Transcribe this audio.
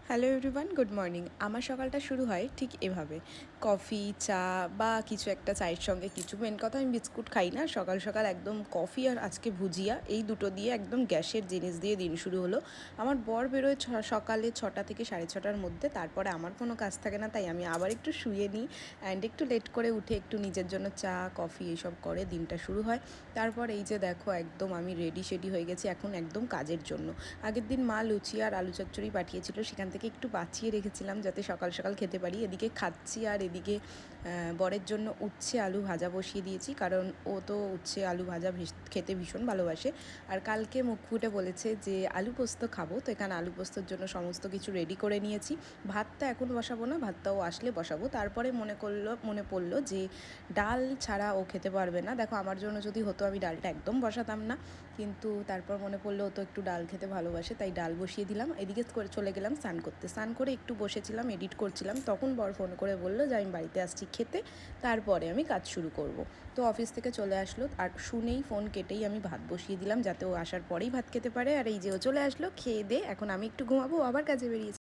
Hello everyone, good morning. আমার সকালটা শুরু হয় ঠিক এভাবে, কফি, চা বা কিছু একটা চায়ের সঙ্গে কিছু, মেন কথা আমি বিস্কুট খাই না। সকাল সকাল একদম কফি আর আজকে ভুজিয়া, এই দুটো দিয়ে একদম গ্যাসের জিনিস দিয়ে দিন শুরু হলো। আমার বর বেরোয় সকালে 6টা থেকে 6:30টার মধ্যে, তারপরে আমার কোনো কাজ থাকে না, তাই আমি আবার একটু শুয়ে নিই অ্যান্ড একটু লেট করে উঠে একটু নিজের জন্য চা কফি এইসব করে দিনটা শুরু হয়। তারপর এই যে দেখো একদম আমি রেডি হয়ে গেছি এখন একদম কাজের জন্য। আগের দিন মা লুচি আর আলু চচ্চড়ি পাঠিয়েছিল, সেখান থেকে একটু বাঁচিয়ে রেখেছিলাম যাতে সকাল সকাল খেতে পারি। এদিকে খাচ্ছি আর এদিকে বরের জন্য উচ্ছে আলু ভাজা বসিয়ে দিয়েছি, কারণ ও তো উচ্ছে আলু ভাজা খেতে ভীষণ ভালোবাসে। আর কালকে মুখ ফুটে বলেছে যে আলু পোস্ত খাবো, তো এখানে আলু পোস্তর জন্য সমস্ত কিছু রেডি করে নিয়েছি। ভাতটা এখন বসাবো না, ভাতটাও আসলে বসাবো। তারপরে মনে পড়লো যে ডাল ছাড়া ও খেতে পারবে না। দেখো আমার জন্য যদি হতো আমি ডালটা একদম বসাতাম না, কিন্তু তারপর মনে পড়লো ও তো একটু ডাল খেতে ভালোবাসে, তাই ডাল বসিয়ে দিলাম। এদিকে চলে গেলাম স্নান করতে। স্নান করে একটু বসেছিলাম, এডিট করছিলাম, তখন বর ফোন করে বললো যে আমি বাড়িতে আসছি খেতে, তারপরে আমি কাজ শুরু করব। তো অফিস থেকে চলে আসলো, আর শুনেই ফোন কেটেই আমি ভাত বসিয়ে দিলাম যাতে ও আসার পরেই ভাত খেতে পারে। আর এই যে ও চলে আসলো, খেয়ে দে এখন আমি একটু ঘুমাবো, আবার কাজে বেরিয়েছি।